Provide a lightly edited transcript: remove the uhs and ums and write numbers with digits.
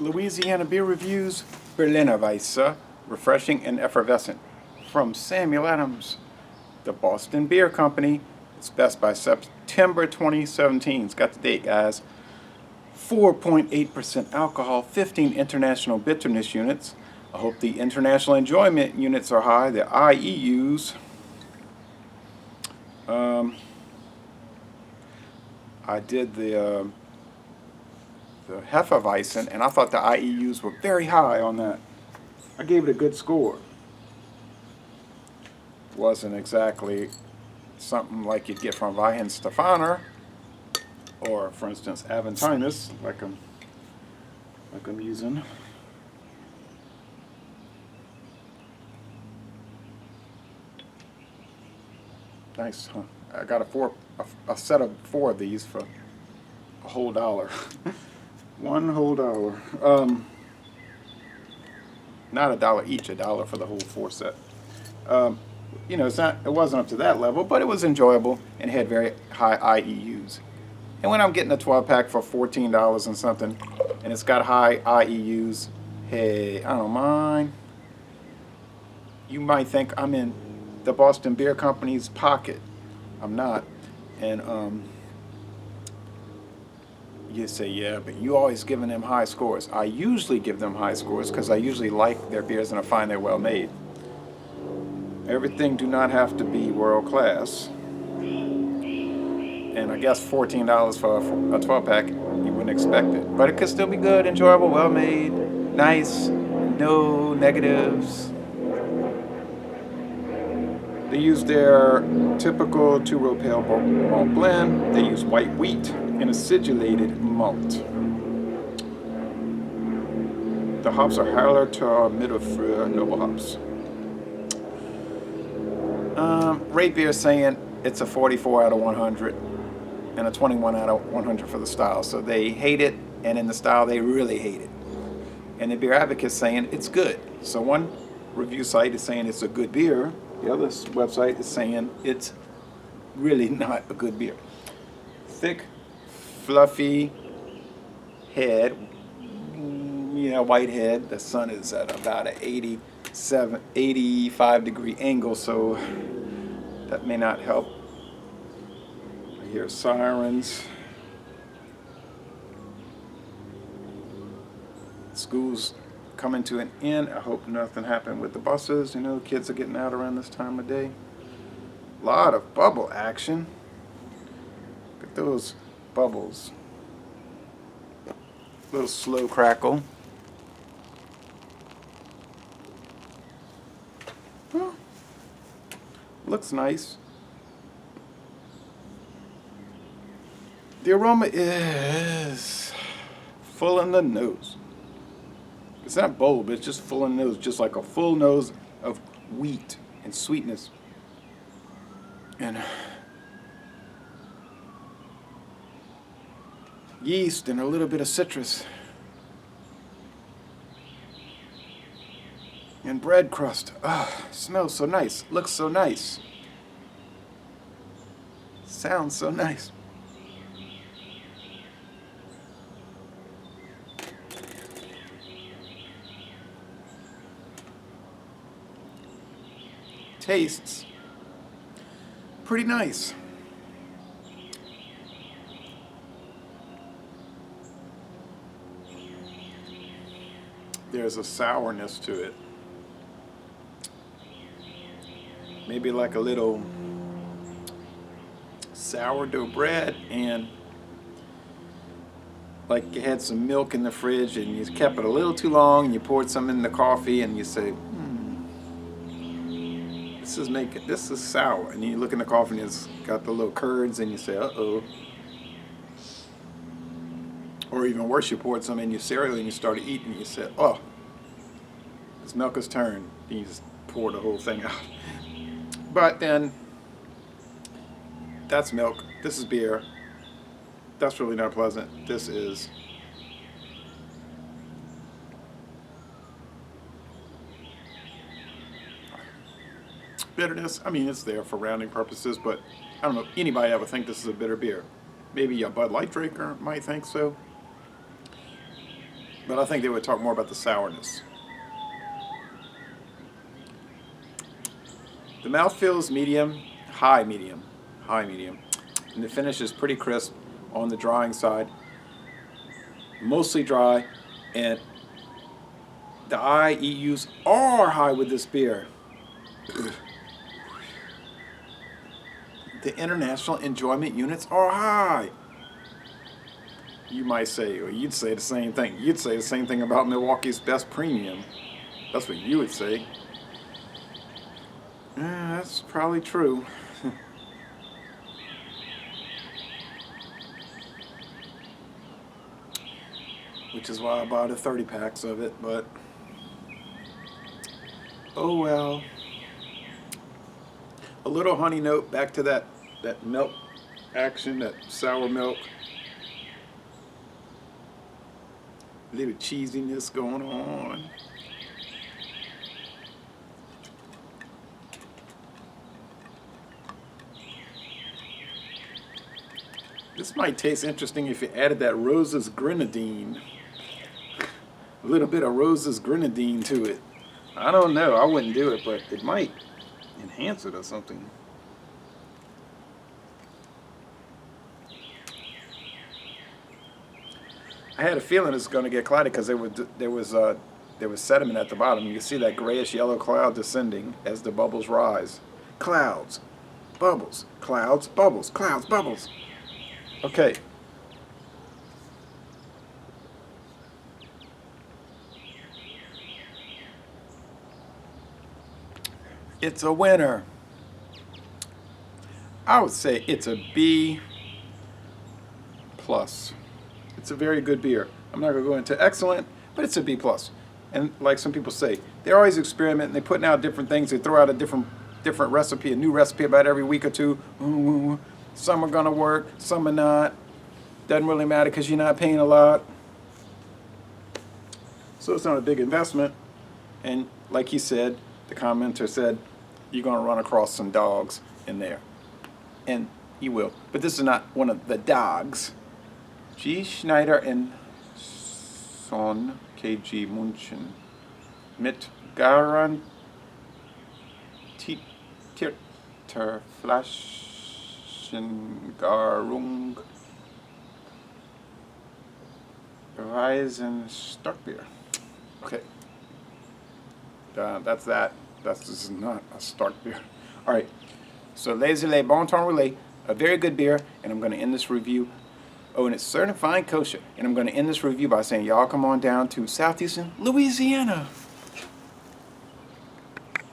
Louisiana Beer Reviews, Berliner Weisse, refreshing and effervescent. From Samuel Adams, the Boston Beer Company. It's best by September 2017. It's got the date, guys. 4.8% alcohol, 15 international bitterness units. I hope the international enjoyment units are high, the IEUs. I did the effervescent, and I thought the IEUs were very high on that. I gave it a good score. Wasn't exactly something like you'd get from Weihenstephaner, or for instance Aventinus, like I'm using. Nice, huh? I got a set of 4 of these for a whole $1. One whole $1. Not $1 each, $1 for the whole 4 set. You know, it wasn't up to that level, but it was enjoyable and had very high IEUs. And when I'm getting a 12-pack for $14 and something, and it's got high IEUs, hey, I don't mind. You might think I'm in the Boston Beer Company's pocket. I'm not. And you say, yeah, but you always giving them high scores. I usually give them high scores because I usually like their beers and I find they're well made. Everything do not have to be world class. And I guess $14 for a 12-pack, you wouldn't expect it. But it could still be good, enjoyable, well made, nice, no negatives. They use their typical 2-row pale malt blend. They use white wheat and acidulated malt. The hops are Hallertau Mittelfrüh noble hops. Rate beer saying it's a 44 out of 100 and a 21 out of 100 for the style. So they hate it, and in the style they really hate it. And the Beer Advocate's saying it's good. So one review site is saying it's a good beer. The other website is saying it's really not a good beer. Thick, fluffy head, you know, white head. The sun is at about an 85 degree angle, so that may not help. I hear sirens. School's coming to an end. I hope nothing happened with the buses. You know, kids are getting out around this time of day. A lot of bubble action. Look at those bubbles. Little slow crackle. Well, looks nice. The aroma is full in the nose. It's not bold, but it's just full in the nose, just like a full nose of wheat and sweetness. And yeast and a little bit of citrus. And bread crust. Ah, smells so nice. Looks so nice. Sounds so nice. Tastes pretty nice. There's a sourness to it. Maybe like a little sourdough bread, and like you had some milk in the fridge and you kept it a little too long and you poured some in the coffee and you say, this is sour, and you look in the coffee and it's got the little curds and you say, uh-oh. Or even worse, you poured some in your cereal and you started eating and you said, oh, this milk has turned. And you just pour the whole thing out. But then, that's milk. This is beer. That's really not pleasant. This is bitterness. I mean, it's there for rounding purposes, but I don't know if anybody ever think this is a bitter beer. Maybe a Bud Light drinker might think so. But I think they would talk more about the sourness. The mouthfeel is medium, high medium. And the finish is pretty crisp on the drying side. Mostly dry, and the IEUs are high with this beer. The international enjoyment units are high. You might say, or you'd say the same thing. You'd say the same thing about Milwaukee's Best Premium. That's what you would say. That's probably true. Which is why I bought 30 packs of it, but oh well. A little honey note, back to that milk action, that sour milk. A little cheesiness going on. This might taste interesting if you added that Rose's grenadine. A little bit of Rose's grenadine to it. I don't know, I wouldn't do it, but it might enhance it or something. I had a feeling it's going to get cloudy because there was sediment at the bottom. You can see that grayish yellow cloud descending as the bubbles rise. Clouds, bubbles, clouds, bubbles, clouds, bubbles. Okay. It's a winner. I would say it's a B+. It's a very good beer. I'm not going to go into excellent, but it's a B+. And like some people say, they always experiment and they're putting out different things. They throw out a different recipe, a new recipe about every week or two. Some are going to work, some are not. Doesn't really matter because you're not paying a lot. So it's not a big investment. And like he said, the commenter said, you're going to run across some dogs in there. And you will. But this is not one of the dogs. G. Schneider and Son KG München mit garantierter Flaschengarung Weisse Starkbier. Okay. That's that. This is not a Stark beer. All right. So, Les Bon Temps Relais, a very good beer, and I'm going to end this review. Oh, and it's certified kosher. And I'm going to end this review by saying, y'all come on down to southeastern Louisiana.